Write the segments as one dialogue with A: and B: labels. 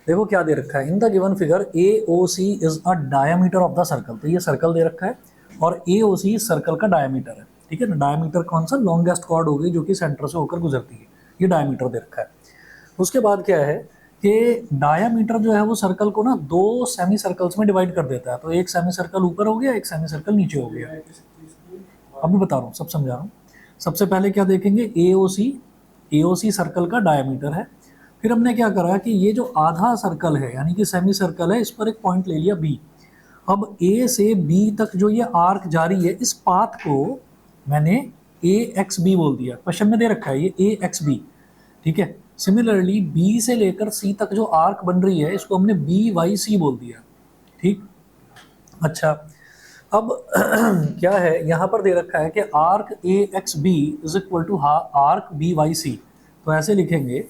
A: देखो क्या दे रखा है in the given figure, A O C is a diameter of the circle. तो ये सर्कल दे रखा है और ए ओ सी सर्कल का डायमीटर है, ठीक है ना। डायमीटर कौन सा, लॉन्गेस्ट कॉर्ड होगी जो कि सेंटर से होकर गुजरती है, ये डायमीटर दे रखा है। उसके बाद क्या है कि डायामीटर जो है वो सर्कल को ना दो सेमी सर्कल्स में डिवाइड कर देता है। तो एक सेमी सर्कल ऊपर हो गया, एक सेमी सर्कल नीचे हो गया। अभी बता रहा हूँ, सब समझा रहा हूँ। सबसे पहले क्या देखेंगे, ए ओ सी सर्कल का डायमीटर है। फिर हमने क्या करा कि ये जो आधा सर्कल है यानी कि सेमी सर्कल है, इस पर एक पॉइंट ले लिया बी। अब ए से बी तक जो ये आर्क जारी है, इस पाथ को मैंने ए एक्स बी बोल दिया। क्वेश्चन में दे रखा है ये ए एक्स बी, ठीक है। सिमिलरली बी से लेकर सी तक जो आर्क बन रही है, इसको हमने बी वाई सी बोल दिया, ठीक। अच्छा, अब क्या है यहाँ पर दे रखा है कि arc A X B is equal to arc B Y C. तो ऐसे लिखेंगे,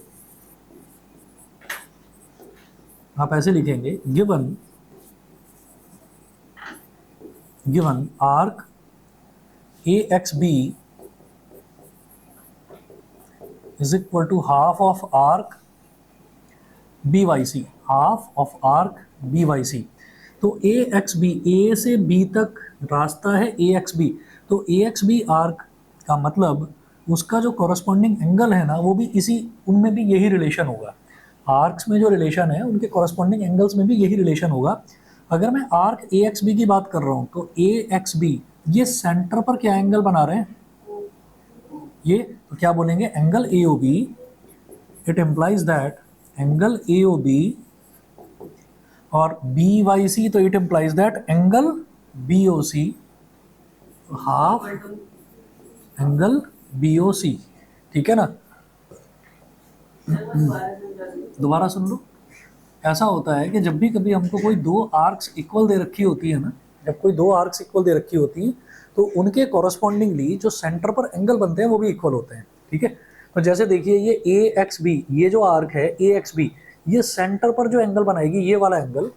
A: आप ऐसे लिखेंगे, given given arc A X B is equal to half of arc B Y C, half of arc B Y C. तो A X B, ए से B तक रास्ता है ए एक्स बी, तो ए एक्स बी आर्क का मतलब उसका जो कॉरस्पॉन्डिंग एंगल है ना, वो भी इसी, उनमें भी यही रिलेशन होगा। आर्क्स में जो रिलेशन है उनके कॉरस्पॉन्डिंग एंगल्स में भी यही रिलेशन होगा। अगर मैं आर्क ए एक्स बी की बात कर रहा हूँ तो ए एक्स बी ये सेंटर पर क्या एंगल बना रहे हैं, ये तो क्या बोलेंगे, angle A O B. It implies that angle A O B, और बी वाई सी, तो it implies that angle B O C, half angle B O C, ठीक है ना। दोबारा सुन लो। ऐसा होता है कि जब भी कभी हमको कोई दो आर्क्स इक्वल दे रखी होती है ना, जब कोई दो आर्क्स इक्वल दे रखी होती हैं, तो उनके कॉरस्पॉन्डिंगली जो सेंटर पर एंगल बनते हैं वो भी इक्वल होते हैं, ठीक है। तो जैसे देखिए ये ए एक्स बी, ये जो आर्क है ए एक्स बी, ये सेंटर पर जो एंगल बनाएगी, ये वाला एंगल,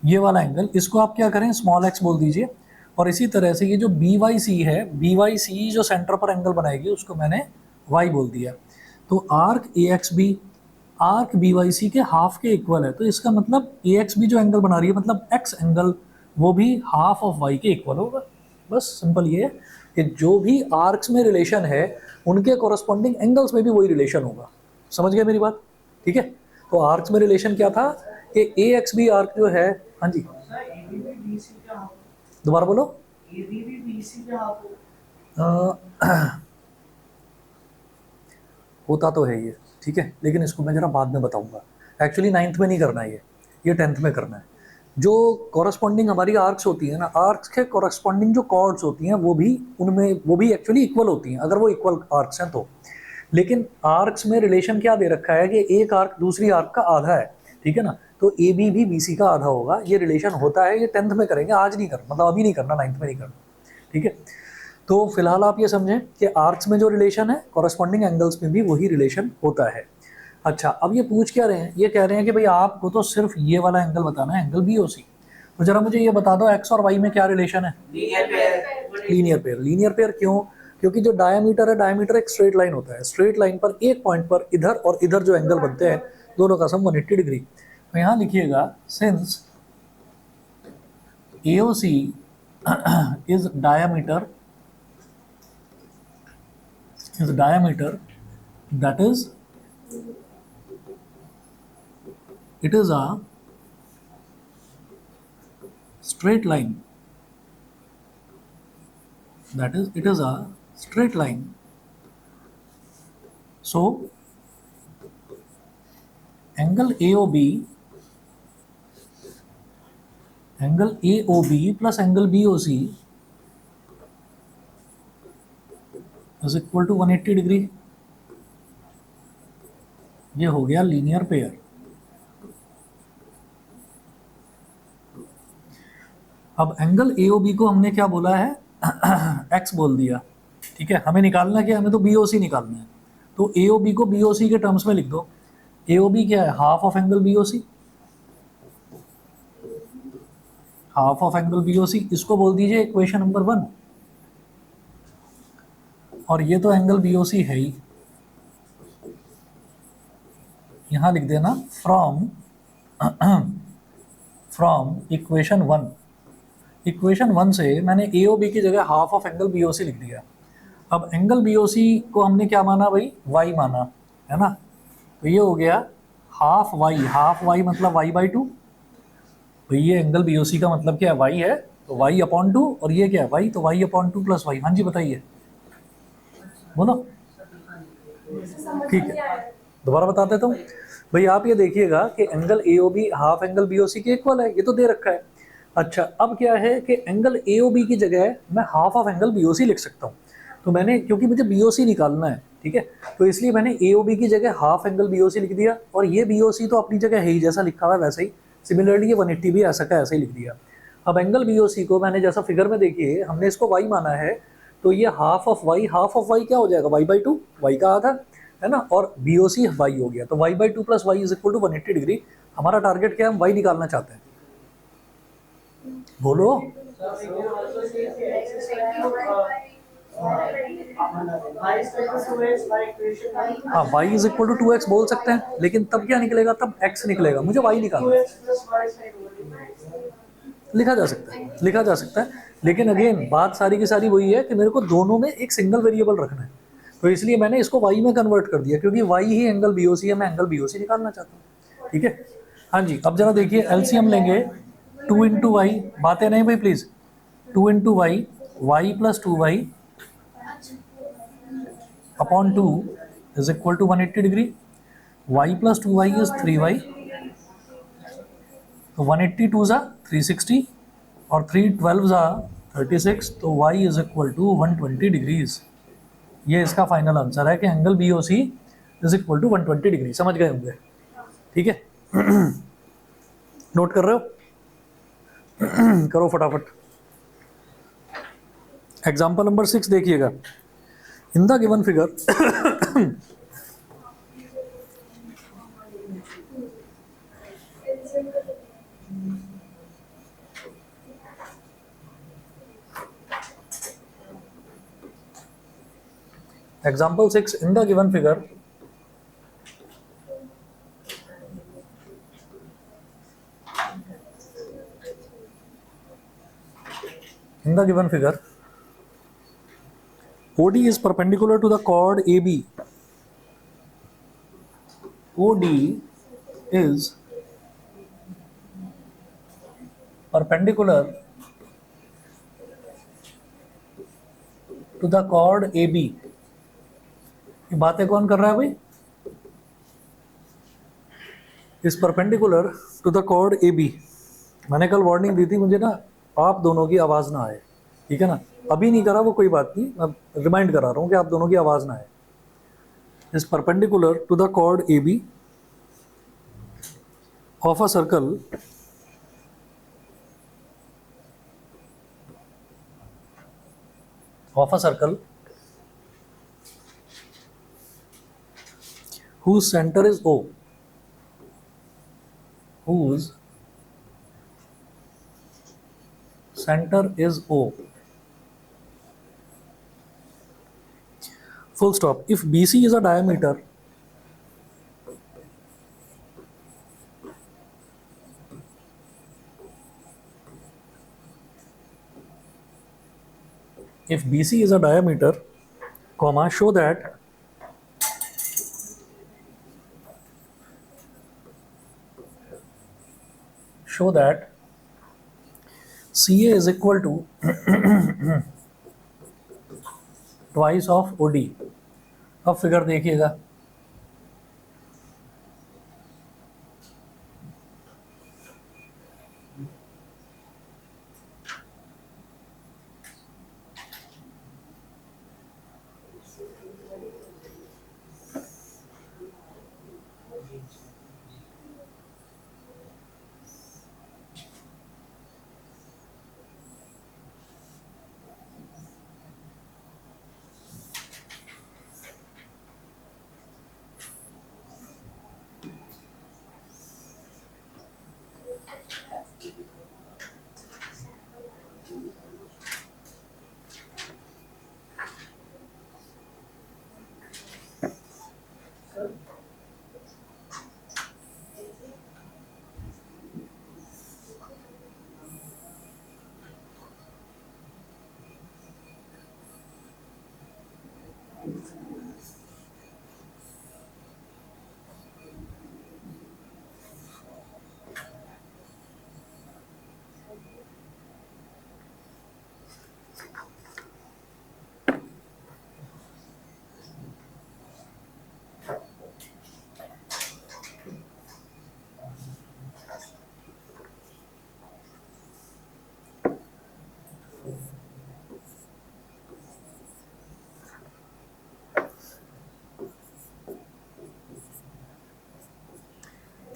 A: ये वाला एंगल, इसको आप क्या करें, स्मॉल एक्स बोल दीजिए। और इसी तरह से ये जो बी वाई सी है, बी वाई सी जो सेंटर पर एंगल बनाएगी, उसको मैंने वाई बोल दिया। तो arc A X B arc B Y C के हाफ के इक्वल है, तो इसका मतलब ए एक्स बी जो एंगल बना रही है, मतलब एक्स एंगल, वो भी हाफ ऑफ वाई के इक्वल होगा। बस सिंपल ये है कि जो भी आर्क्स में रिलेशन है उनके कॉरस्पॉन्डिंग एंगल्स में भी वही रिलेशन होगा। समझ गए मेरी बात, ठीक है। तो आर्क्स में रिलेशन क्या था कि ए एक्स बी आर्क जो है, हाँ जी दोबारा बोलो। होता तो है ये, ठीक है, लेकिन इसको मैं जरा बाद में बताऊंगा। एक्चुअली नाइन्थ में नहीं करना है ये 10th में करना है। जो कॉरस्पॉन्डिंग हमारी आर्क्स होती है ना, आर्क्स के कॉरस्पॉन्डिंग जो कॉर्ड्स होती हैं वो भी, उनमें वो भी एक्चुअली इक्वल होती हैं अगर वो इक्वल आर्क्स हैं तो। लेकिन आर्क्स में रिलेशन क्या दे रखा है कि एक आर्क दूसरी आर्क का आधा है, ठीक है ना। तो ए बी भी बी सी का आधा होगा, ये रिलेशन होता है। ये 10th में करेंगे, आज नहीं करना, मतलब अभी नहीं करना, 9th में नहीं करना, ठीक है। तो फिलहाल आप ये समझें कि आर्क्स में जो रिलेशन है कॉरस्पॉन्डिंग एंगल्स में भी वही रिलेशन होता है। अच्छा, अब ये पूछ क्या रहे हैं, ये कह रहे हैं कि भाई आपको तो सिर्फ ये वाला एंगल बताना है, एंगल बी ओ सी। तो जरा मुझे ये बता दो एक्स और वाई में क्या रिलेशन है। Linear pair. लीनियर पेयर क्यों, क्योंकि जो डायमीटर है, डायमीटर एक स्ट्रेट लाइन होता है, स्ट्रेट लाइन पर एक पॉइंट पर इधर और इधर जो एंगल बनते हैं दोनों का सम 180 डिग्री। तो यहाँ लिखिएगा, since A O C is diameter that is, it is a straight line, that is, it is a straight line. So angle AOB plus angle BOC is equal to 180 degree. ये हो गया linear pair. अब angle AOB को हमने क्या बोला है, x बोल दिया, ठीक है। हमें निकालना क्या है, हमें तो BOC निकालना है। तो AOB को BOC के टर्म्स में लिख दो। AOB क्या है, half of angle BOC, half of angle BOC, इसको बोल दीजिए इक्वेशन नंबर 1। और ये तो एंगल BOC है ही, यहाँ लिख देना फ्रॉम फ्रॉम इक्वेशन 1 से मैंने ए ओ बी की जगह half of angle B O C लिख दिया। अब एंगल बी ओ सी को हमने क्या माना भाई, वाई माना, है ना। तो ये हो गया हाफ वाई मतलब y/2। तो ये एंगल बी ओ सी का मतलब क्या है, वाई है, तो y/2। और ये क्या है, वाई, तो y/2 + y। हाँ जी बताइए, बोलो। ठीक है, दोबारा बताते तो भाई आप ये देखिएगा कि angle A O B half angle B O C के इक्वल है, ये तो दे रखा है। अच्छा, अब क्या है कि एंगल ए ओ बी की जगह मैं half of angle B O C लिख सकता हूँ। तो मैंने, क्योंकि मुझे बी ओ सी निकालना है, ठीक है, तो इसलिए मैंने ए ओ बी की जगह half angle B O C लिख दिया। और ये बी ओ सी तो अपनी जगह है ही, जैसा लिखा हुआ है वैसे ही। सिमिलरली ये 180 भी ऐसा का ऐसा ही लिख दिया। अब एंगल बी ओ सी को मैंने जैसा फिगर में देखिए, हमने इसको वाई माना है, तो ये हाफ ऑफ वाई क्या हो जाएगा, y/2, वाई का आधा, है ना। और बी ओ सी वाई हो गया, तो y/2 + y = 180 डिग्री। हमारा टारगेट क्या है, हम वाई निकालना चाहते हैं, बोलो। हाँ, y = 2x बोल सकते हैं, लेकिन तब क्या निकलेगा, तब x निकलेगा, मुझे y निकालना है। लिखा जा सकता है, लिखा जा सकता है, लेकिन अगेन बात सारी की सारी वही है कि मेरे को दोनों में एक सिंगल वेरिएबल रखना है। तो इसलिए मैंने इसको y में कन्वर्ट कर दिया, क्योंकि y ही एंगल बी ओ सी है, मैं एंगल बी ओ सी निकालना चाहता हूँ, ठीक है। हाँ जी, अब जरा देखिए एलसीएम लेंगे, 2 × y, बातें नहीं भाई please, 2 × y, y + 2y upon 2 = 180 degree. y + 2y is 3y, तो 180 2 ज़ा 360 और 3 12 ज़ा 36, तो y = 120 डिग्रीज। ये इसका फाइनल आंसर है कि एंगल बी ओ सी = 120 डिग्री। समझ गए होंगे, ठीक है। नोट कर रहे हो? करो फटाफट। एग्जाम्पल नंबर 6 देखिएगा। इन the given figure Example 6, in the given figure, OD is perpendicular to the chord AB. OD is perpendicular to the chord AB. ये बातें कौन कर रहा है भाई? Is perpendicular to the chord A B. मैंने कल वार्निंग दी थी, मुझे ना आप दोनों की आवाज़ ना आए, ठीक है ना। अभी नहीं करा वो कोई बात नहीं, मैं रिमाइंड करा रहा हूँ कि आप दोनों की आवाज़ ना आए। Is perpendicular to the chord A B of a circle whose center is O, whose center is O, full stop. If BC is a diameter, comma, show that CA is equal to twice of OD। अब figure देखिएगा,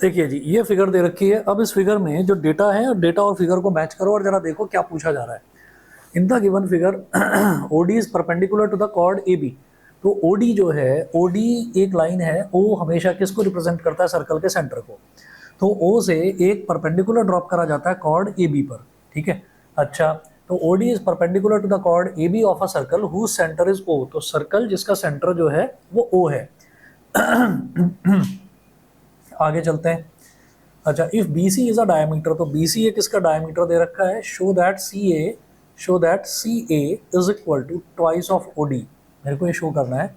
A: देखिए जी, ये figure दे रखी है। अब इस figure में जो डेटा है, डेटा और फिगर को मैच करो और जरा देखो क्या पूछा जा रहा है। In the given figure OD is perpendicular to the chord AB। तो OD जो है, OD एक लाइन है, O हमेशा किसको रिप्रेजेंट करता है? सर्कल के सेंटर को। तो O से एक परपेंडिकुलर ड्रॉप करा जाता है कॉर्ड AB पर, ठीक है। अच्छा, तो OD is perpendicular to the chord AB of a circle whose centre is O। तो सर्कल जिसका सेंटर जो है वो O है। आगे चलते हैं। अच्छा, if BC is a diameter, तो BC एक इसका डायमीटर दे रखा है। Show that CA is equal to twice of OD। मेरे को ये शो करना है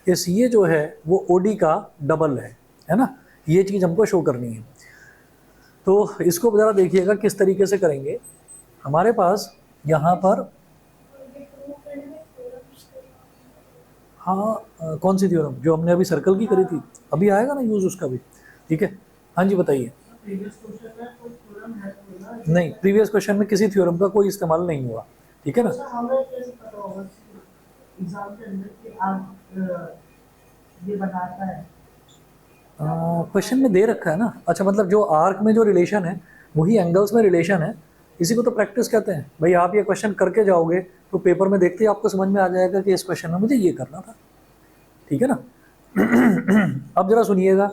A: कि CA जो है वो OD का डबल है ना। ये चीज़ हमको शो करनी है। तो इसको ज़रा देखिएगा किस तरीके से करेंगे। हमारे पास यहाँ पर, हाँ, कौन सी थ्योरम? जो हमने अभी सर्कल की करी थी, अभी आएगा ना यूज़ उसका भी, ठीक है। हाँ जी, बताइए। नहीं, प्रीवियस क्वेश्चन में किसी थ्योरम का कोई इस्तेमाल नहीं हुआ, ठीक है ना। क्वेश्चन में दे रखा है ना। अच्छा, मतलब जो आर्क में जो रिलेशन है वही एंगल्स में रिलेशन है। इसी को तो प्रैक्टिस कहते हैं भाई। आप ये क्वेश्चन करके जाओगे तो पेपर में देखते ही आपको समझ में आ जाएगा कि इस क्वेश्चन में मुझे ये करना था, ठीक है ना। अब जरा सुनिएगा,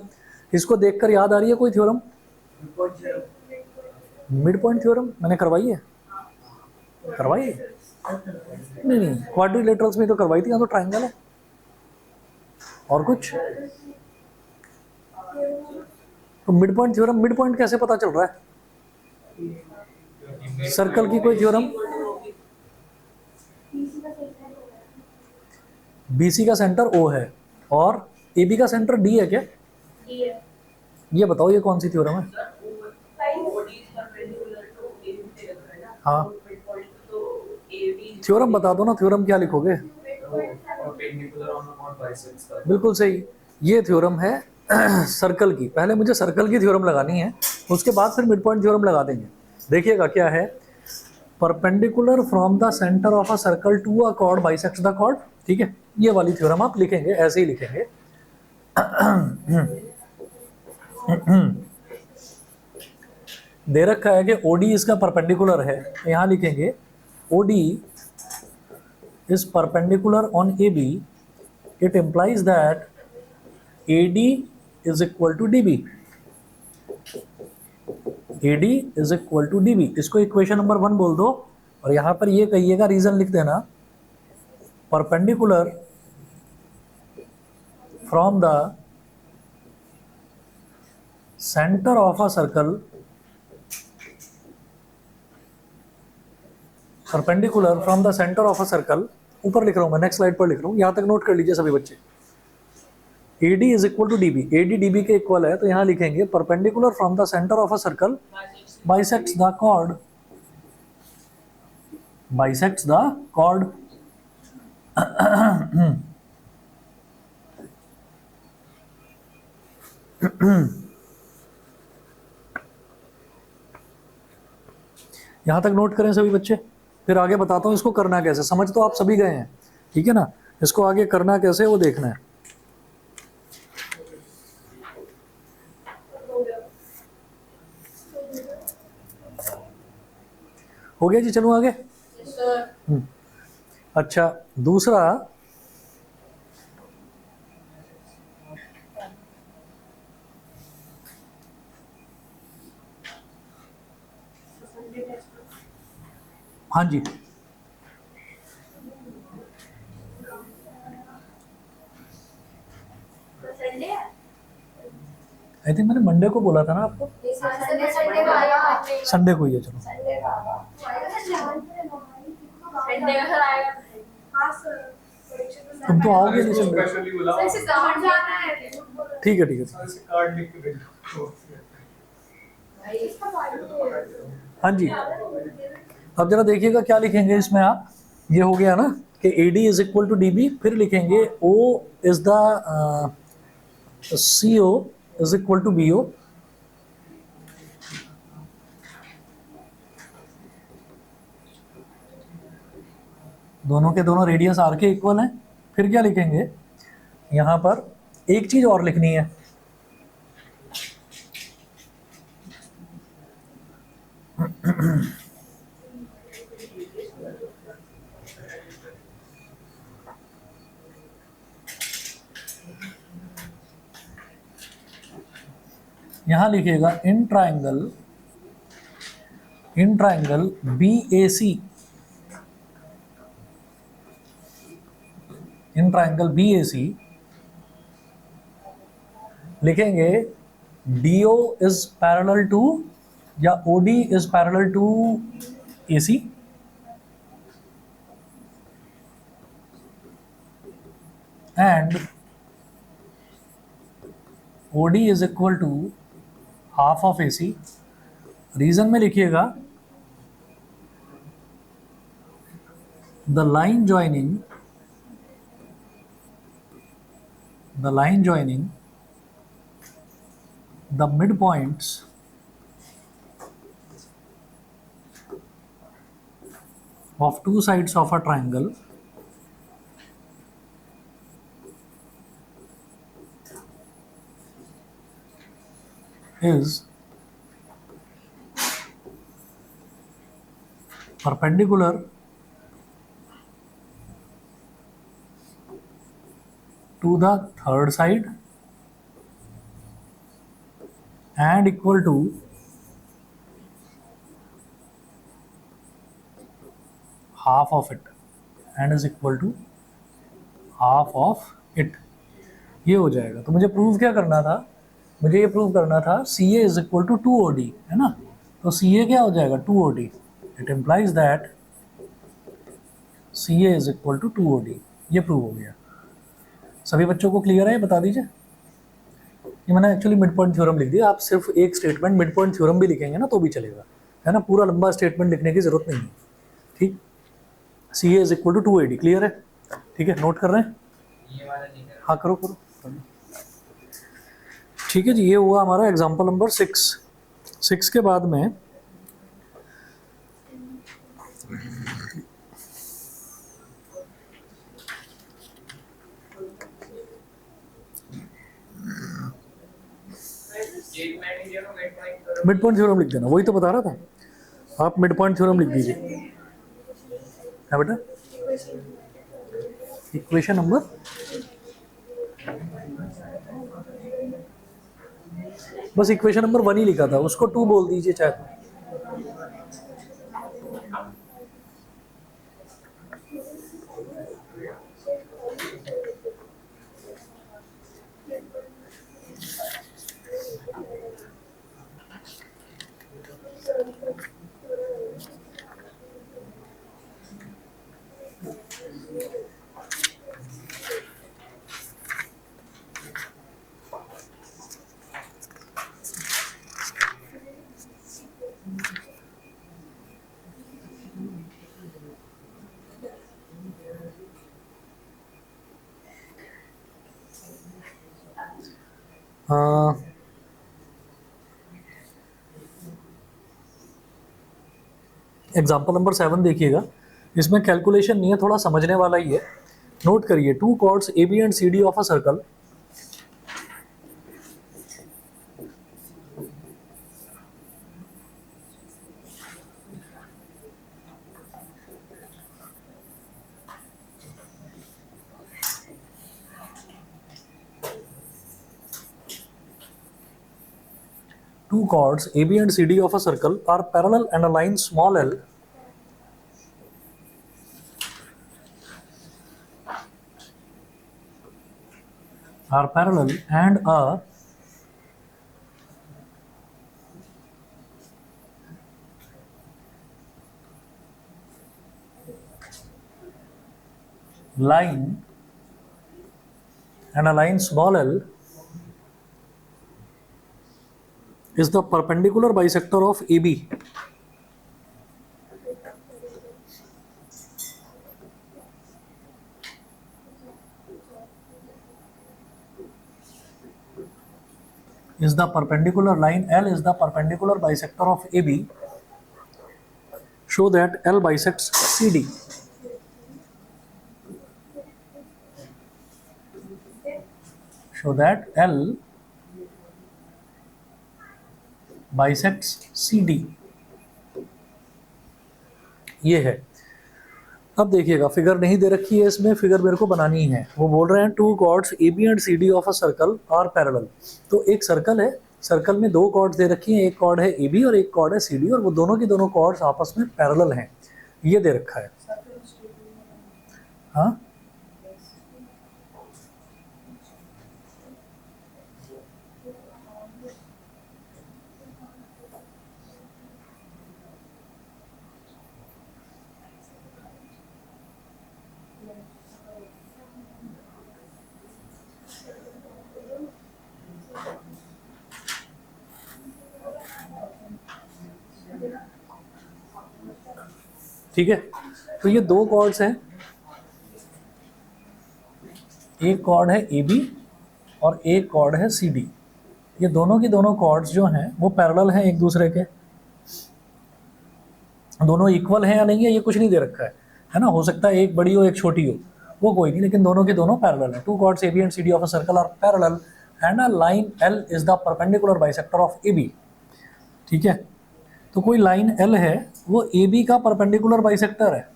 A: इसको देखकर याद आ रही है कोई थ्योरम? मिड पॉइंट थ्योरम मैंने करवाई है। करवाई है? नहीं, क्वाड्रिलेटरल्स में तो करवाई थी, यहाँ तो ट्राइंगल है। और कुछ? तो mid point theorem, mid point कैसे पता चल रहा है? सर्कल की कोई थ्योरम? BC का सेंटर O है और AB का सेंटर D है क्या? ये बताओ, ये कौन सी थ्योरम है? हाँ, थ्योरम बता दो ना, थ्योरम क्या लिखोगे? बिल्कुल सही, ये थ्योरम है सर्कल की। पहले मुझे सर्कल की थ्योरम लगानी है, उसके बाद फिर मिड पॉइंट थ्योरम लगा देंगे। देखिएगा क्या है। Perpendicular from the centre of a circle to a chord bisects the chord, ठीक है। ये वाली थ्योरम आप लिखेंगे, ऐसे ही लिखेंगे। दे रखा है कि OD इसका परपेंडिकुलर है, यहाँ लिखेंगे OD is perpendicular on AB, it implies that AD is equal to DB. AD is equal to DB। इसको इक्वेशन नंबर 1 बोल दो और यहाँ पर ये कहिएगा, रीजन लिख देना, perpendicular from the centre of a circle, perpendicular from the centre of a circle. ऊपर लिख रहा हूँ मैं, नेक्स्ट स्लाइड पर लिख रहा हूँ, यहाँ तक नोट कर लीजिए सभी बच्चे। AD is equal to DB, AD DB के इक्वल है, तो यहाँ लिखेंगे perpendicular from the centre of a circle bisects the chord, bisects the chord। यहाँ तक नोट करें सभी बच्चे, फिर आगे बताता हूँ इसको करना कैसे। समझ तो आप सभी गए हैं, ठीक है ना। इसको आगे करना कैसे वो देखना है। हो गया जी, चलो आगे। अच्छा, दूसरा, हाँ जी, आई थिंक मैंने मंडे को बोला था ना आपको। संडे को ही है, चलो। तुम तो आओगे नहीं संडे? ठीक है, ठीक है। हाँ जी, अब जरा देखिएगा क्या लिखेंगे इसमें आप। ये हो गया ना कि AD is equal to DB, फिर लिखेंगे O is the CO is equal to BO। दोनों के दोनों रेडियस R के इक्वल हैं। फिर क्या लिखेंगे, यहाँ पर एक चीज और लिखनी है, यहां लिखिएगा in triangle BAC, in triangle BAC लिखेंगे DO इज पैरेलल टू या OD is parallel to AC, and OD is equal to half of AC। Reason में लिखिएगा the line joining the midpoints of two sides of a triangle is perpendicular to the third side and equal to half of it, and is equal to half of it। ये हो जाएगा। तो मुझे prove क्या करना था, मुझे ये प्रूव करना था CA is equal to 2OD, है ना। तो CA क्या हो जाएगा 2OD। It implies that CA is equal to 2OD। ये प्रूव हो गया। सभी बच्चों को क्लियर है, बता दीजिए। ये मैंने एक्चुअली मिड पॉइंट थ्योरम लिख दिया। आप सिर्फ एक स्टेटमेंट मिड पॉइंट थ्योरम भी लिखेंगे ना तो भी चलेगा, है ना। पूरा लंबा स्टेटमेंट लिखने की जरूरत नहीं है, ठीक। CA is equal to 2AD, clear है, ठीक है। नोट कर रहे हैं, हाँ करो करो, ठीक है जी। ये हुआ हमारा एग्जाम्पल नंबर 6 के बाद में मिड पॉइंट थ्योरम लिख देना, वही तो बता रहा था। आप मिड पॉइंट थ्योरम लिख दीजिए, है बेटा। इक्वेशन नंबर बस इक्वेशन नंबर 1 ही लिखा था, उसको 2 बोल दीजिए चाहे तो। एग्जाम्पल नंबर 7 देखिएगा। इसमें कैलकुलेशन नहीं है, थोड़ा समझने वाला ही है। नोट करिए, 2 chords AB and CD of a circle two chords AB and CD of a circle are parallel and a line small l are parallel and a line small l is the perpendicular bisector of AB. Is the perpendicular line L is the perpendicular bisector of AB. Show that L bisects CD. Show that L bisects CD. ये है। अब देखिएगा figure नहीं दे रखी है इसमें, figure मेरे को बनानी है। वो बोल रहे हैं two chords A B and C D of a circle are parallel. तो एक सर्कल है, सर्कल में दो कॉर्ड्स दे रखी हैं, एक कॉर्ड है ए बी और एक कॉर्ड है सी डी, और वो दोनों की दोनों कॉर्ड्स आपस में पैरेलल हैं, ये दे रखा है। हाँ ठीक है। तो ये दो कॉर्ड्स हैं, एक कॉर्ड है ए बी और एक कॉर्ड है सी डी। ये दोनों की दोनों कॉर्ड्स जो हैं वो पैरेलल हैं एक दूसरे के। दोनों इक्वल हैं या नहीं है ये कुछ नहीं दे रखा है ना, हो सकता है एक बड़ी हो एक छोटी हो, वो कोई नहीं, लेकिन दोनों के दोनों पैरेलल हैं। Two chords A B and C D of a circle are parallel and a line L is the perpendicular bisector of A B. ठीक है, तो कोई लाइन एल है वो ए बी का परपेंडिकुलर बाइसेक्टर है,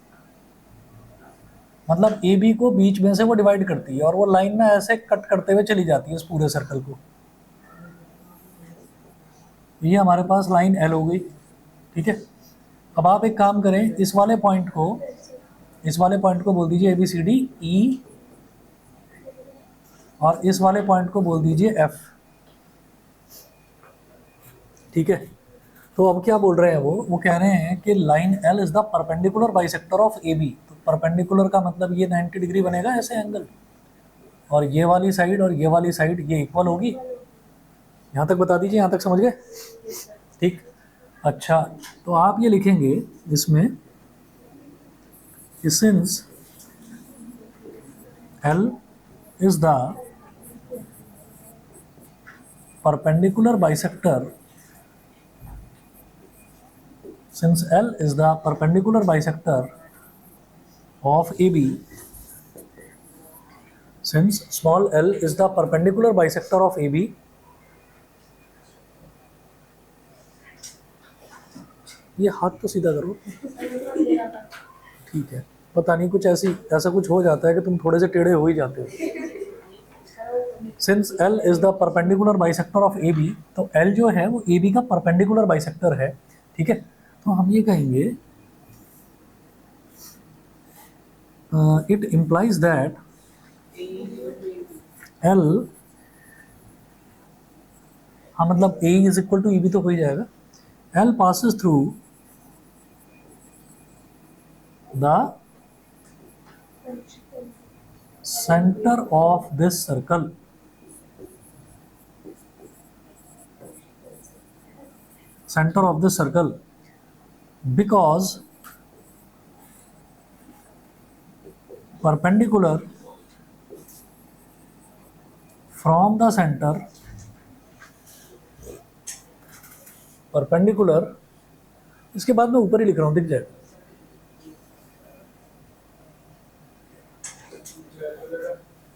A: मतलब ए बी को बीच में से वो डिवाइड करती है और वो लाइन ना ऐसे कट करते हुए चली जाती है इस पूरे सर्कल को। ये हमारे पास लाइन एल हो गई। ठीक है, अब आप एक काम करें, इस वाले पॉइंट को बोल दीजिए A B C D E, और इस वाले पॉइंट को बोल दीजिए एफ। ठीक है, तो अब क्या बोल रहे हैं वो कह रहे हैं कि line L is the perpendicular bisector of A B. तो परपेंडिकुलर का मतलब ये 90 डिग्री बनेगा ऐसे एंगल, और ये वाली साइड और ये वाली साइड ये इक्वल होगी। यहाँ तक बता दीजिए, यहाँ तक समझ गए? ठीक, अच्छा तो आप ये लिखेंगे इसमें, since L is the perpendicular bisector, since L is the perpendicular bisector of AB, since small l is the perpendicular bisector of AB, ये हाथ तो सीधा करो। ठीक है, पता नहीं कुछ ऐसा कुछ हो जाता है कि तुम थोड़े से टेढ़े हो ही जाते हो। Since L is the perpendicular bisector of AB, तो L जो है वो AB का perpendicular bisector है। ठीक है, तो हम ये कहेंगे इट इम्प्लाइज दैट L, हाँ मतलब A is equal to E B तो हो ही जाएगा। L passes through the centre of this circle, centre of this circle, because perpendicular from the center, perpendicular, इसके बाद मैं ऊपर ही लिख रहा हूं, दिख जाएगा।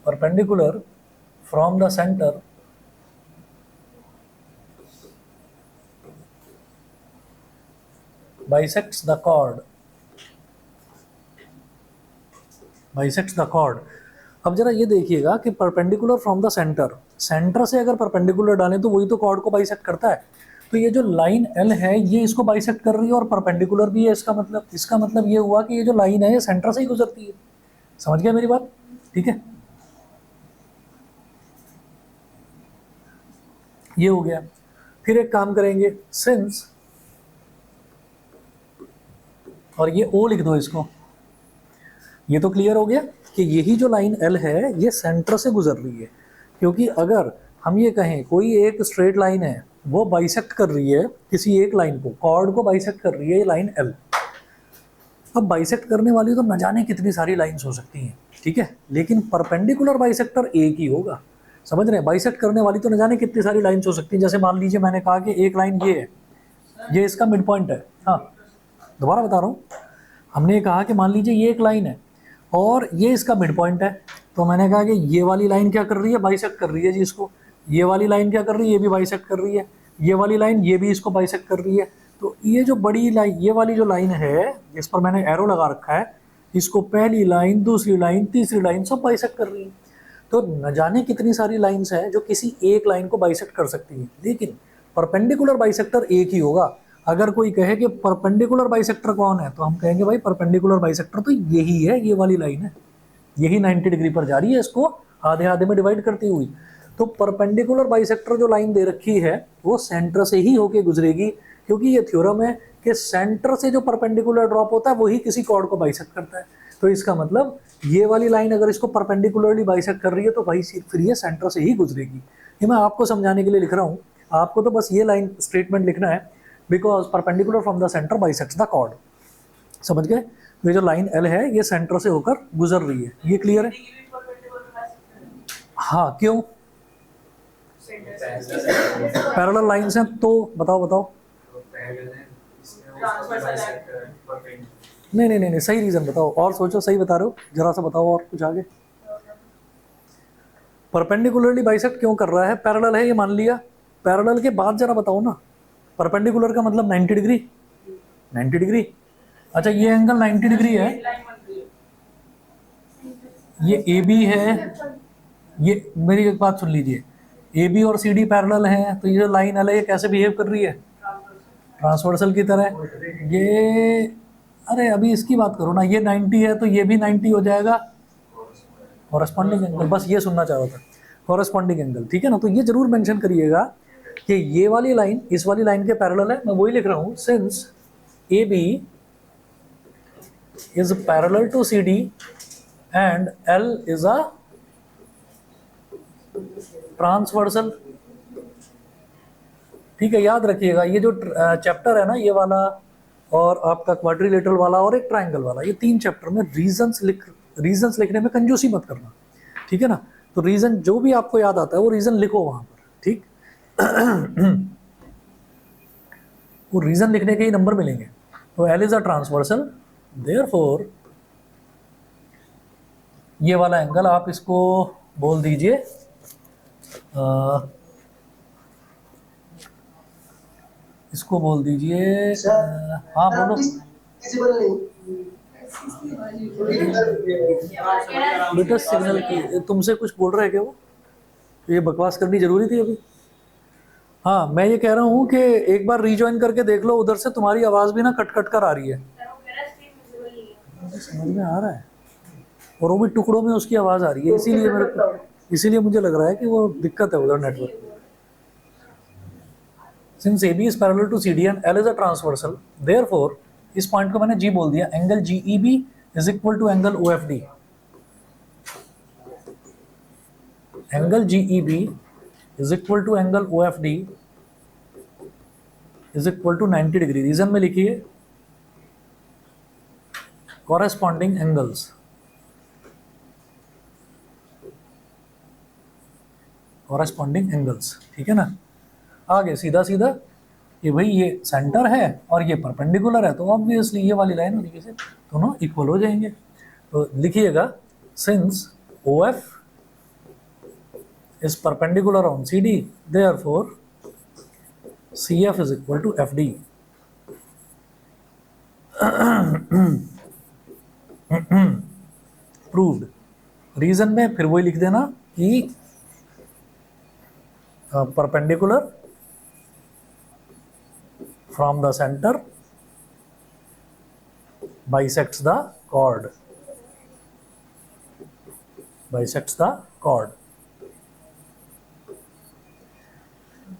A: perpendicular from the center bisects the chord, bisects the chord। अब जरा ये देखिएगा कि perpendicular from the centre, centre से अगर परपेंडिकुलर डालें तो वही तो कॉर्ड को बाइसेक्ट करता है। तो ये जो लाइन एल है ये इसको बाइसेक्ट कर रही है और परपेंडिकुलर भी है, इसका मतलब ये हुआ कि ये जो लाइन है ये सेंटर से ही गुजरती है। समझ गया मेरी बात? ठीक है, ये हो गया। फिर एक काम करेंगे, सिंस, और ये ओ लिख दो इसको। ये तो क्लियर हो गया कि यही जो लाइन एल है ये सेंटर से गुजर रही है, क्योंकि अगर हम ये कहें कोई एक स्ट्रेट लाइन है वो बाइसेक्ट कर रही है किसी एक लाइन को, कॉर्ड को बाइसेक्ट कर रही है ये लाइन एल। अब बाइसेक्ट करने वाली तो न जाने कितनी सारी लाइंस हो सकती हैं, ठीक है, लेकिन परपेंडिकुलर बाइसेक्टर एक ही होगा। समझ रहे हैं? बाइसेक्ट करने वाली तो न जाने कितनी सारी लाइंस हो सकती हैं। जैसे मान लीजिए मैंने कहा कि एक लाइन ये है, ये इसका मिड पॉइंट है। हाँ, दोबारा बता रहा हूँ, हमने कहा कि मान लीजिए ये एक लाइन है और ये इसका मिड पॉइंट है, तो मैंने कहा कि ये वाली लाइन क्या कर रही है, बाइसेक्ट कर रही है जी इसको। ये वाली लाइन क्या कर रही है, ये भी बाइसेक्ट कर रही है। ये वाली लाइन ये भी इसको बाइसेक्ट कर रही है। तो ये जो बड़ी लाइन, ये वाली जो लाइन है जिस पर मैंने एरो लगा रखा है, इसको पहली लाइन, दूसरी लाइन, तीसरी लाइन सब बाइसेक्ट कर रही है। तो न जाने कितनी सारी लाइंस हैं जो किसी एक लाइन को बाइसेक्ट कर सकती है, लेकिन परपेंडिकुलर बाइसेक्टर एक ही होगा। अगर कोई कहे कि परपेंडिकुलर बाइसेक्टर कौन है, तो हम कहेंगे भाई परपेंडिकुलर बाइसेक्टर तो यही है, ये वाली लाइन है, यही 90 डिग्री पर जा रही है, इसको आधे आधे में डिवाइड करती हुई। तो परपेंडिकुलर बाइसेक्टर जो लाइन दे रखी है वो सेंटर से ही होके गुजरेगी, क्योंकि ये थ्योरम है कि सेंटर से जो परपेंडिकुलर ड्रॉप होता है वही किसी कॉर्ड को बाइसेक्ट करता है। तो इसका मतलब ये वाली लाइन अगर इसको परपेंडिकुलरली बाइसेक्ट कर रही है तो भाई फिर ये सेंटर से ही गुजरेगी। ये मैं आपको समझाने के लिए लिख रहा हूँ, आपको तो बस ये लाइन स्टेटमेंट लिखना है, because perpendicular from the centre bisects the chord. समझ गए? ये जो लाइन एल है ये सेंटर से होकर गुजर रही है, ये क्लियर है? हाँ, क्यों? पैरेलल लाइंस हैं तो बताओ। नहीं, सही रीजन बताओ, और सोचो, सही बता रहे हो, जरा सा बताओ और कुछ आगे। परपेंडिकुलरली बाइसेक्ट क्यों कर रहा है? पैरेलल है ये मान लिया, पैरेलल के बाद जरा बताओ ना। परपेंडिकुलर का मतलब 90 डिग्री, 90 डिग्री। अच्छा, ये एंगल 90 डिग्री है, ये ए बी है, ये मेरी एक बात सुन लीजिए, ए बी और सी डी पैरेलल है, तो ये जो लाइन एल है ये कैसे बिहेव कर रही है? ट्रांसवर्सल की तरह। ये, अरे अभी इसकी बात करो ना, ये 90 है तो ये भी 90 हो जाएगा, कॉरेस्पॉन्डिंग एंगल, बस ये सुनना चाह रहा था, कॉरेस्पॉन्डिंग एंगल, ठीक है ना? तो ये जरूर मेंशन करिएगा कि ये वाली लाइन इस वाली लाइन के पैरेलल है। मैं वही लिख रहा हूँ, since A B is parallel to C D and L is a transversal. ठीक है, याद रखिएगा ये जो चैप्टर है ना, ये वाला और आपका क्वाड्रिलेटरल वाला और एक ट्राइंगल वाला, ये 3 चैप्टर में रीजंस लिखने में कंजूसी मत करना, ठीक है ना? तो रीजन जो भी आपको याद आता है वो रीजन लिखो वहां पर, ठीक? वो रीजन लिखने के ही नंबर मिलेंगे। तो L is a transversal, therefore ये वाला एंगल आप इसको बोल दीजिए इसको बोल दीजिए, हाँ बोलो। बेटा सिग्नल की तुमसे कुछ बोल रहे हैं क्या वो? ये बकवास करनी जरूरी थी अभी? हाँ, मैं ये कह रहा हूँ कि एक बार रीजॉइन करके देख लो, उधर से तुम्हारी आवाज़ भी ना कट कट कर आ रही है। समझ में आ रहा है? और वो भी टुकड़ों में उसकी आवाज़ आ रही है, इसीलिए मुझे लग रहा है कि वो दिक्कत है उधर network. Since AB is parallel to CD and L is a transversal, therefore इस पॉइंट को मैंने G बोल दिया, angle GEB is equal to angle OFD। Angle GEB is equal to angle OFD is equal to 90 degree. Reason में लिखिए corresponding angles, corresponding angles, ठीक है ना? आगे सीधा सीधा कि भाई ये सेंटर है और ये परपेंडिकुलर है, तो ऑब्वियसली ये वाली लाइन तरीके से दोनों इक्वल हो जाएंगे। तो लिखिएगा, since OF is perpendicular on CD, therefore CF is equal to FD। Proved. Reason में फिर वही लिख देना कि perpendicular from the center bisects the chord,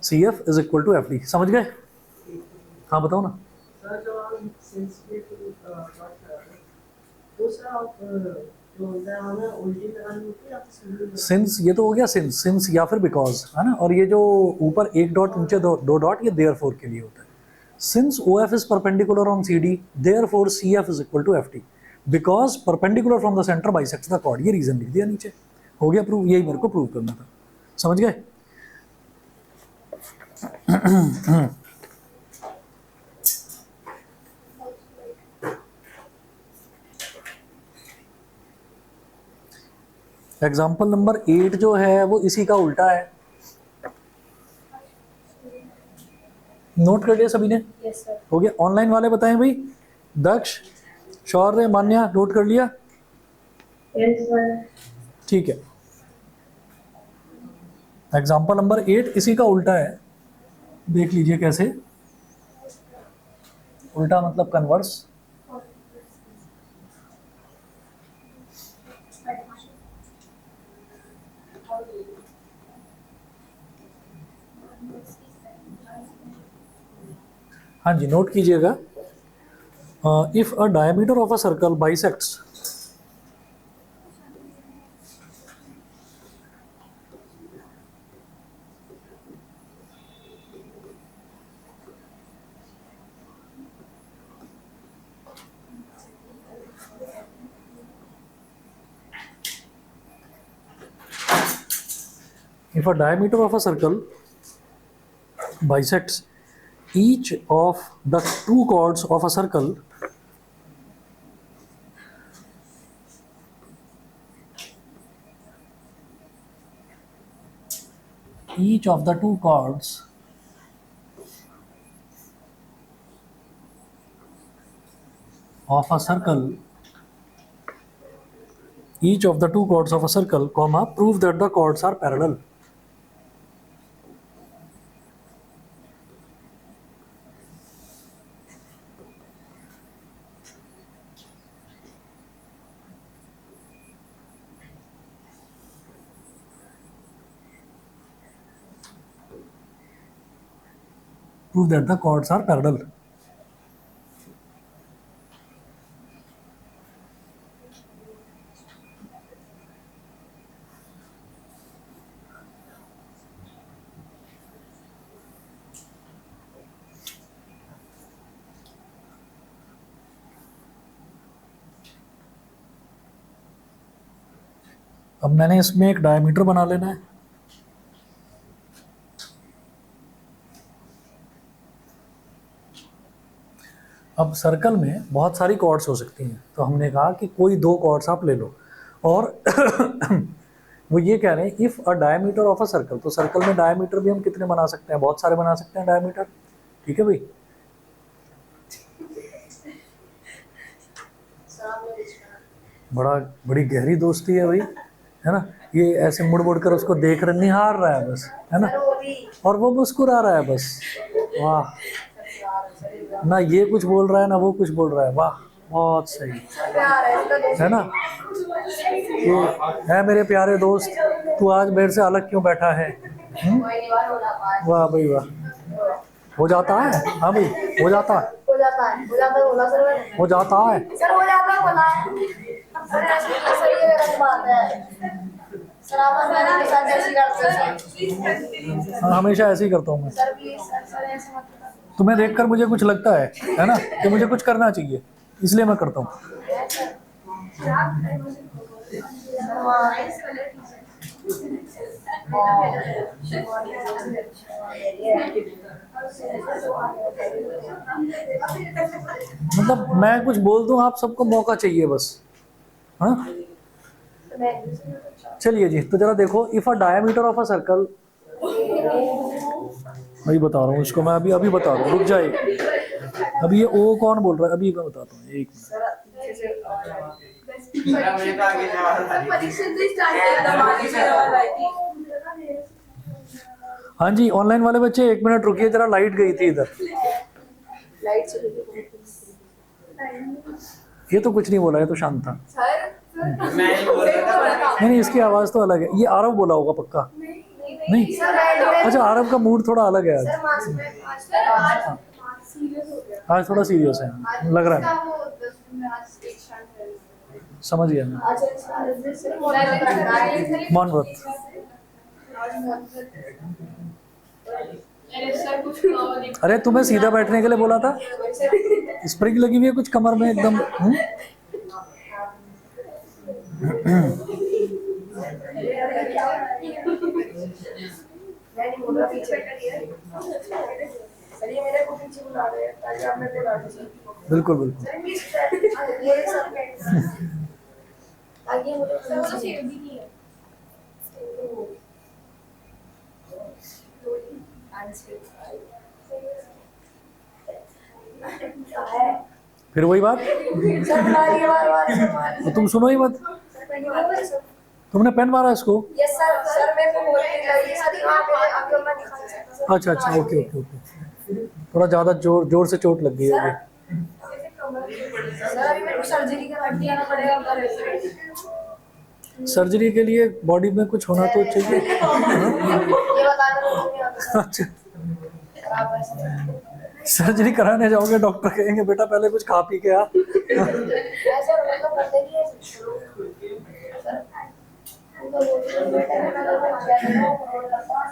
A: CF is equal to FD। समझ गए? हाँ बताओ ना। सर जो हम सिंस के दूसरा सिंस, ये तो हो गया सिंस या फिर बिकॉज, है ना? और ये जो ऊपर एक डॉट नीचे दो डॉट, ये देयरफॉर के लिए होता है। Since OF is perpendicular on CD, therefore CF is equal to FD, because perpendicular from the center bisects the chord। ये रीजन लिख दिया नीचे, हो गया प्रूव। यही मेरे को प्रूव करना था, समझ गए? एग्जाम्पल नंबर 8 जो है वो इसी का उल्टा है। नोट कर लिया सभी ने?
B: Yes sir.
A: हो गया। ऑनलाइन वाले बताएं भाई, दक्ष, शौर्य, मान्या, नोट कर लिया?
B: Yes sir.
A: ठीक है। एग्जाम्पल नंबर 8 इसी का उल्टा है, देख लीजिए कैसे। उल्टा मतलब कन्वर्स। हाँ जी, नोट कीजिएगा। If a diameter of a circle bisects if a diameter of a circle bisects each of the two chords of a circle, each of the two chords of a circle, each of the two chords of a circle, comma, prove that the chords are parallel. Prove that the chords are parallel. अब मैंने इसमें एक diameter बना लेना है। अब circle में बहुत सारी कॉर्ड्स हो सकती हैं, तो हमने कहा कि कोई दो कॉर्ड्स आप ले लो, और वो ये कह रहे हैं if a diameter of a circle, तो सर्कल में डायमीटर भी हम कितने बना सकते हैं? बहुत सारे बना सकते हैं डायमीटर। ठीक है भाई? बड़ी गहरी दोस्ती है भाई, है ना? ये ऐसे मुड़ मुड़ कर उसको देख रहे, निहार रहा है बस, है ना? और वो मुस्कुरा रहा है बस। वाह, ना ये कुछ बोल रहा है ना वो कुछ बोल रहा है। वाह, बहुत सही, है ना? ये है मेरे प्यारे दोस्त, तू आज मेरे से अलग क्यों बैठा है? वाह भाई वाह। हो जाता है? हाँ भाई, हो जाता है,
B: हो जाता है, हो जाता है बोला सर मैंने।
A: हो जाता है
B: सर हो जाता है बोला सर, ये गलत बात है सर। आप मैंने के साथ ऐसी करते हैं
A: हाँ, हमेशा ऐसे ही करता हूँ मैं।
B: सर। प्लीज सर ऐसे मत करो।
A: तुम्हें देखकर मुझे कुछ लगता है ना, कि मुझे कुछ करना चाहिए, इसलिए मैं करता हूँ। मतलब मैं कुछ बोल दूं, आप सबको मौका चाहिए बस। हाँ, चलिए जी, तो जरा देखो, if a diameter of a circle, वही बता रहा हूँ इसको मैं, अभी बता रहा हूँ, रुक जाए। अभी ये ओ कौन बोल रहा है, अभी मैं बताता हूँ, एक मिनट। हाँ जी, ऑनलाइन वाले बच्चे 1 मिनट रुकिए जरा, लाइट गई थी इधर।
B: लाइट चली गई।
A: ये तो कुछ नहीं बोला, ये तो शांत था।
B: सर
A: नहीं, इसकी आवाज़ तो अलग है। ये आरव बोला होगा पक्का। नहीं, अच्छा, आरव का मूड थोड़ा अलग है आज थोड़ा सीरियस है लग रहा है। समझ गया मैं। मौन व्रत। अरे तुम्हें सीधा बैठने के लिए बोला था, स्प्रिंग लगी हुई है कुछ कमर में एकदम। बिल्कुल बिल्कुल। फिर वही बात,
B: सर मारिए बार सर
A: तो तुम सुनो ही मत,
B: मारिए सर।
A: तुमने पेन मारा इसको।
B: यस सर, सर मेरे को बोल नहीं रही है सर, यहाँ पे अभी मैं दिखा नहीं सकता सर।
A: अच्छा अच्छा, ओके ओके ओके, थोड़ा ज़्यादा जोर जोर से चोट लग गई होगी।
B: सर अभी मेरे को सर्जरी का हड्डी आना पड़ेगा उधर।
A: सर्जरी के लिए बॉडी में कुछ होना तो चाहिए।
B: ये बताने को नहीं आता।
A: अच्छा,
B: खराब है सर।
A: सर्जरी कराने जाओगे, डॉक्टर कहेंगे बेटा पहले कुछ खा पी के आ।
B: ऐसे मतलब करते नहीं है सर। उनको बोलते हैं बेटा मैं लोग क्या करूं रोड लगता है।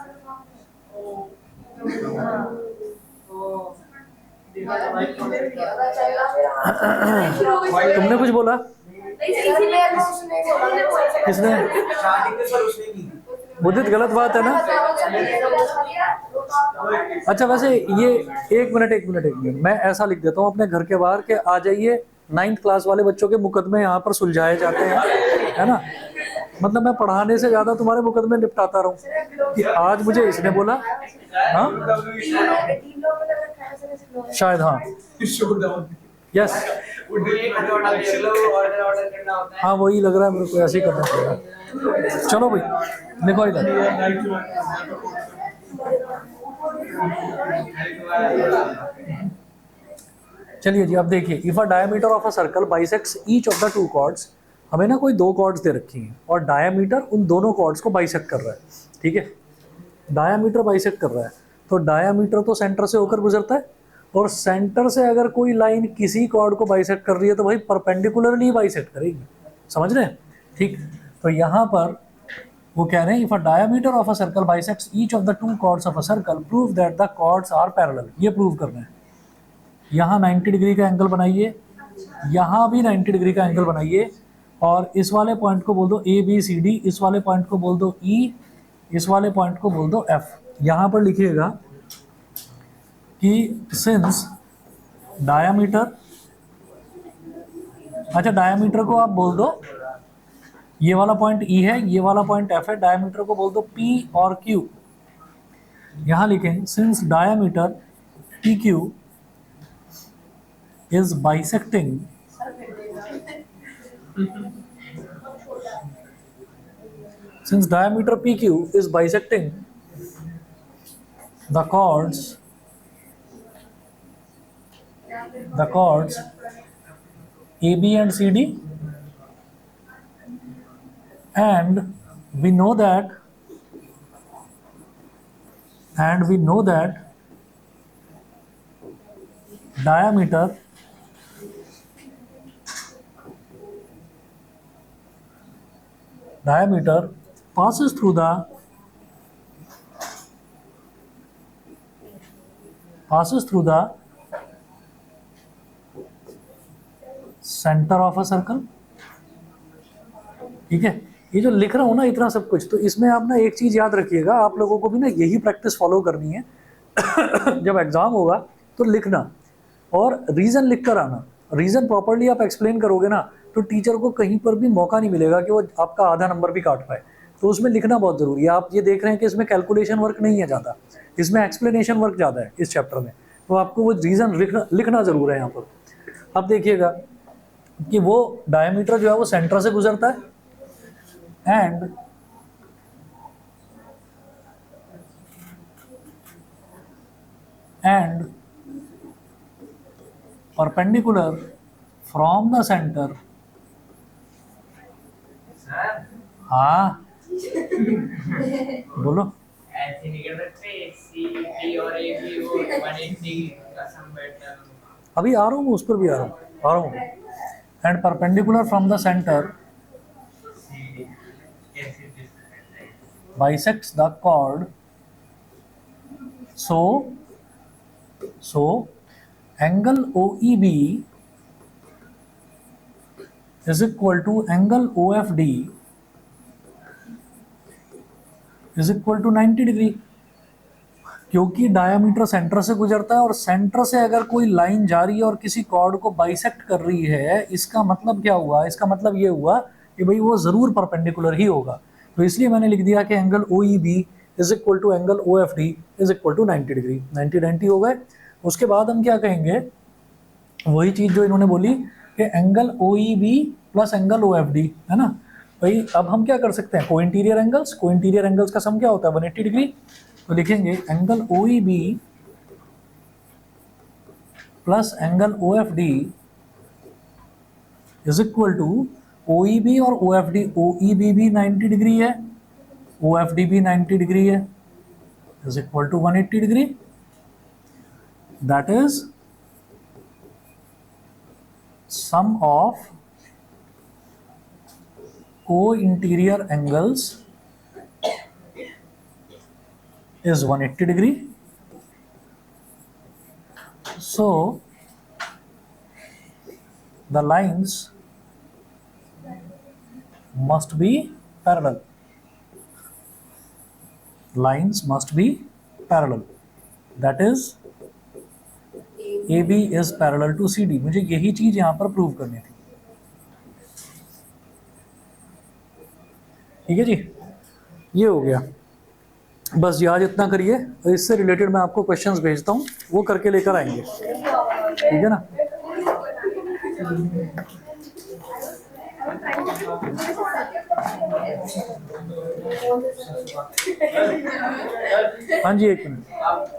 A: तुमने कुछ बोला?
B: सर मेरे को उसने बोला,
A: किसने?
C: शादी के सर उसने की।
A: मुदित, गलत बात है ना। अच्छा वैसे ये एक मिनट, मैं ऐसा लिख देता हूँ अपने घर के बाहर के आ जाइए, 9th क्लास वाले बच्चों के मुकदमे यहाँ पर सुलझाए जाते हैं, है ना। मतलब मैं पढ़ाने से ज्यादा तुम्हारे मुकदमे निपटाता रहूँ कि आज मुझे इसने बोला। हाँ शायद, हाँ यस, हाँ वही लग रहा है मेरे को, ऐसे ही करना पड़ेगा। चलो भाई लिखो इधर। चलिए जी, अब देखिए, if a diameter of a circle bisects each of the two chords, हमें ना कोई दो कॉर्ड्स दे रखी हैं और डायमीटर उन दोनों कॉर्ड्स को बाइसेक्ट कर रहा है, ठीक है। डायमीटर बाइसेक्ट कर रहा है, तो डायमीटर तो सेंटर से होकर गुजरता है, और सेंटर से अगर कोई लाइन किसी कॉर्ड को बाइसेक्ट कर रही है तो भाई परपेंडिकुलरली बाइसेक्ट करेगी, समझ रहे हैं, ठीक। तो यहाँ पर वो कह रहे हैं if a diameter of a circle bisects each of the two chords of a circle prove that the chords are parallel, ये प्रूव करना है। यहाँ 90 डिग्री का एंगल बनाइए, यहाँ भी 90 डिग्री का एंगल बनाइए, और इस वाले पॉइंट को बोल दो ABCD, इस वाले पॉइंट को बोल दो E, इस वाले पॉइंट को बोल दो F। यहाँ पर लिखिएगा कि सिंस डायामीटर, अच्छा डायामीटर को आप बोल दो, ये वाला पॉइंट E है, ये वाला पॉइंट F है, डायामीटर को बोल दो P और Q। यहाँ लिखें since diameter PQ is bisecting since diameter PQ is bisecting the chords AB and CD, and we know that diameter passes through the center of a circle, ठीक है। ये जो लिख रहा हूँ ना इतना सब कुछ, तो इसमें आप ना एक चीज़ याद रखिएगा, आप लोगों को भी ना यही प्रैक्टिस फॉलो करनी है। जब एग्ज़ाम होगा तो लिखना और रीज़न लिख कर आना। रीज़न प्रॉपरली आप एक्सप्लेन करोगे ना तो टीचर को कहीं पर भी मौका नहीं मिलेगा कि वो आपका आधा नंबर भी काट पाए। तो उसमें लिखना बहुत ज़रूरी है। आप ये देख रहे हैं कि इसमें कैलकुलेशन वर्क नहीं है ज़्यादा, इसमें एक्सप्लेनेशन वर्क ज़्यादा है इस चैप्टर में। तो आपको वो रीज़न लिखना ज़रूर है यहाँ पर। अब देखिएगा कि वो डायमीटर जो है वो सेंटर से गुजरता है, and perpendicular from the center, हाँ बोलो।
D: ऐसे नहीं कर सकते CD और AB को 180 का सम बैठा।
A: अभी आ रहा हूँ, उस पर भी आ रहा हूँ। And perpendicular from the centre bisects the chord, so angle OEB is equal to angle OFD is equal to 90 degree, क्योंकि डायमीटर सेंटर से गुजरता है और सेंटर से अगर कोई लाइन जा रही है और किसी कॉर्ड को बाइसेक्ट कर रही है, इसका मतलब क्या हुआ? इसका मतलब ये हुआ कि भाई वो ज़रूर परपेंडिकुलर ही होगा। तो इसलिए मैंने लिख दिया कि angle OEB is equal to angle OFD is equal to 90 degree. 90 हो गए। उसके बाद हम क्या कहेंगे वही चीज़ जो इन्होंने बोली कि angle O E B plus angle O F D, है ना भाई। अब हम क्या कर सकते हैं, को इंटीरियर एंगल्स का सम क्या होता है 180 डिग्री। तो लिखेंगे angle O E B plus angle O F D is equal to O E B और O F D. O E B भी 90 डिग्री है, ओ एफ डी भी 90 डिग्री है, is equal to 180 degree. That is sum of co-interior angles is 180 degree. So the lines must be parallel. Lines must be parallel. That is AB is parallel to CD। मुझे यही चीज यहां पर prove करनी थी, ठीक है जी। ये हो गया, बस आज इतना करिए। इससे रिलेटेड मैं आपको क्वेश्चंस भेजता हूँ, वो करके लेकर आएंगे, ठीक है ना। हाँ जी, एक मिनट।